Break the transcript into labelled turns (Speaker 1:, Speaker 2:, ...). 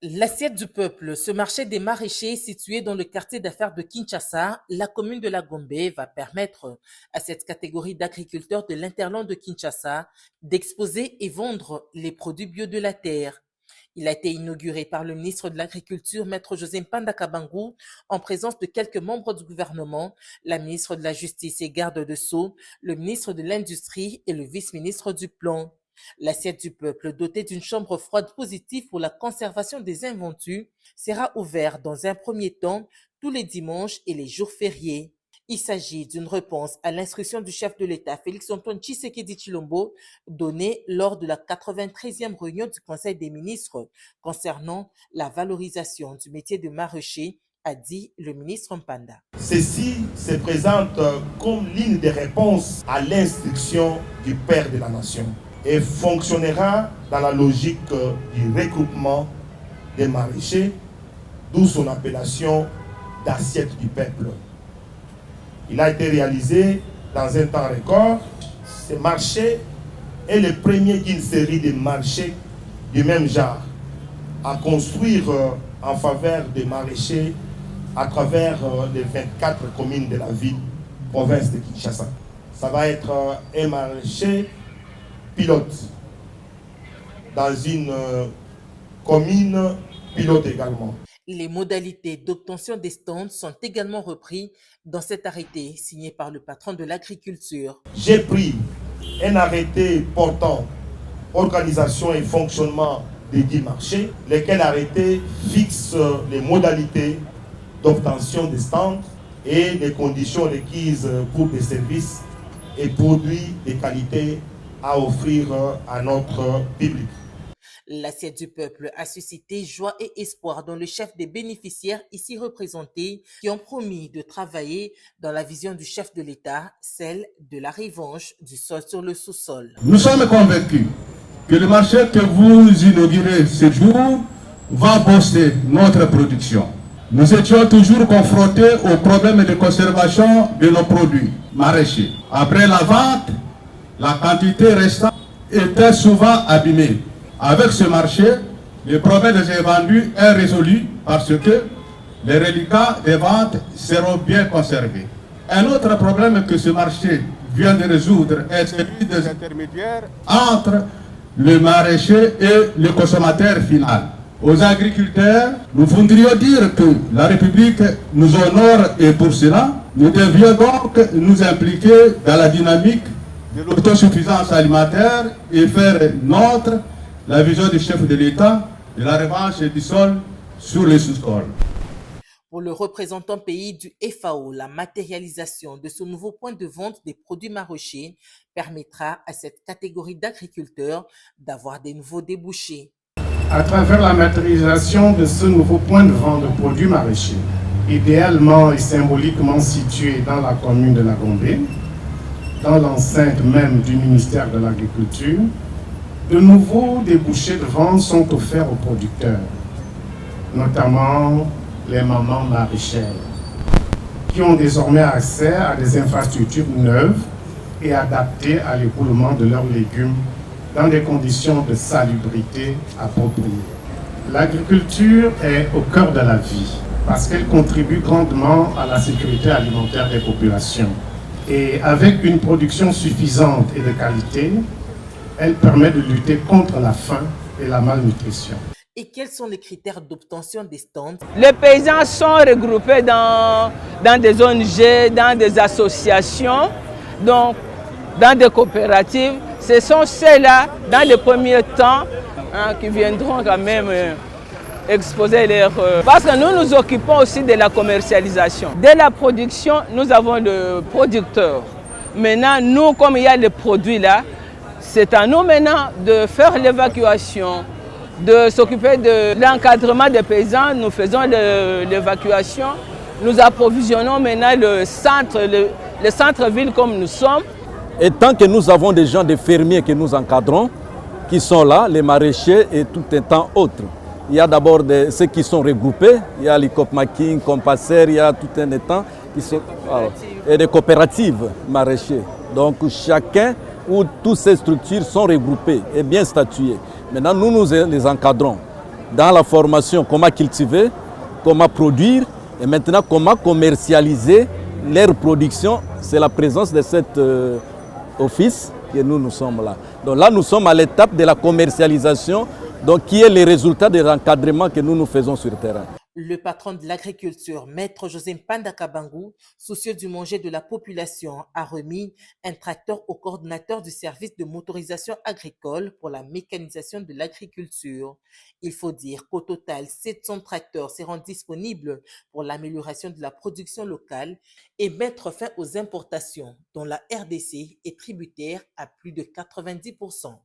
Speaker 1: L'assiette du peuple, ce marché des maraîchers situé dans le quartier d'affaires de Kinshasa, la commune de la Gombe, va permettre à cette catégorie d'agriculteurs de l'interland de Kinshasa d'exposer et vendre les produits bio de la terre. Il a été inauguré par le ministre de l'Agriculture, Maître José Mpanda Kabangu, en présence de quelques membres du gouvernement, la ministre de la Justice et garde de Sceaux, le ministre de l'Industrie et le vice-ministre du Plan. L'assiette du peuple, dotée d'une chambre froide positive pour la conservation des invendus, sera ouverte dans un premier temps tous les dimanches et les jours fériés. Il s'agit d'une réponse à l'instruction du chef de l'État, Félix-Antoine Tshisekedi Tshilombo, donnée lors de la 93e réunion du Conseil des ministres concernant la valorisation du métier de maraîcher, a dit le ministre Mpanda.
Speaker 2: Ceci se présente comme l'une des réponses à l'instruction du Père de la Nation et fonctionnera dans la logique du regroupement des maraîchers, d'où son appellation d'assiette du peuple. Il a été réalisé dans un temps record. Ce marché est le premier d'une série de marchés du même genre à construire en faveur des maraîchers à travers les 24 communes de la ville, province de Kinshasa. Ça va être un marché pilote dans une commune pilote également.
Speaker 1: Les modalités d'obtention des stands sont également reprises dans cet arrêté signé par le patron de l'agriculture.
Speaker 2: J'ai pris un arrêté portant organisation et fonctionnement des 10 marchés, lesquels arrêtés fixent les modalités d'obtention des stands et les conditions requises pour des services et produits de qualité à offrir à notre public.
Speaker 1: L'assiette du peuple a suscité joie et espoir dans le chef des bénéficiaires ici représentés qui ont promis de travailler dans la vision du chef de l'État, celle de la revanche du sol sur le sous-sol.
Speaker 3: Nous sommes convaincus que le marché que vous inaugurez ce jour va booster notre production. Nous étions toujours confrontés aux problèmes de conservation de nos produits maraîchers. Après la vente, la quantité restante était souvent abîmée. Avec ce marché, le problème des invendus est résolu parce que les reliquats des ventes seront bien conservés. Un autre problème que ce marché vient de résoudre est celui des intermédiaires entre le maraîcher et le consommateur final. Aux agriculteurs, nous voudrions dire que la République nous honore et pour cela, nous devions donc nous impliquer dans la dynamique de l'autosuffisance alimentaire et faire notre la vision du chef de l'État de la revanche du sol sur les sous-sols.
Speaker 1: Pour le représentant pays du FAO, la matérialisation de ce nouveau point de vente des produits maraîchers permettra à cette catégorie d'agriculteurs d'avoir des nouveaux débouchés.
Speaker 4: À travers la matérialisation de ce nouveau point de vente de produits maraîchers, idéalement et symboliquement situé dans la commune de la Gombe, dans l'enceinte même du ministère de l'Agriculture, de nouveaux débouchés de vente sont offerts aux producteurs, notamment les mamans maraîchères, qui ont désormais accès à des infrastructures neuves et adaptées à l'écoulement de leurs légumes dans des conditions de salubrité appropriées. L'agriculture est au cœur de la vie parce qu'elle contribue grandement à la sécurité alimentaire des populations. Et avec une production suffisante et de qualité, elle permet de lutter contre la faim et la malnutrition.
Speaker 1: Et quels sont les critères d'obtention des stands?
Speaker 5: Les paysans sont regroupés dans des ONG, dans des associations, donc dans des coopératives. Ce sont ceux-là, dans les premiers temps, qui viendront quand même exposer leurs... Parce que nous nous occupons aussi de la commercialisation. Dès la production, nous avons le producteur. Maintenant, nous, comme il y a les produits là, c'est à nous maintenant de faire l'évacuation, de s'occuper de l'encadrement des paysans. Nous faisons l'évacuation. Nous approvisionnons maintenant le centre-ville comme nous sommes.
Speaker 6: Et tant que nous avons des gens, des fermiers que nous encadrons, qui sont là, les maraîchers et tout un temps autres. Il y a d'abord ceux qui sont regroupés, il y a les Copmaking, Compasser, il y a tout un étang qui sont, et des coopératives maraîchers. Donc chacun ou toutes ces structures sont regroupées et bien statuées. Maintenant, nous les encadrons. dans la formation, comment cultiver, comment produire et maintenant comment commercialiser leur production. C'est la présence de cet office que nous sommes là. Donc là, nous sommes à l'étape de la commercialisation, donc qui est le résultat de l'encadrement que nous faisons sur le terrain.
Speaker 1: Le patron de l'agriculture, Maître José Mpanda Kabangu, soucieux du manger de la population, a remis un tracteur au coordinateur du service de motorisation agricole pour la mécanisation de l'agriculture. Il faut dire qu'au total, 700 tracteurs seront disponibles pour l'amélioration de la production locale et mettre fin aux importations dont la RDC est tributaire à plus de 90%.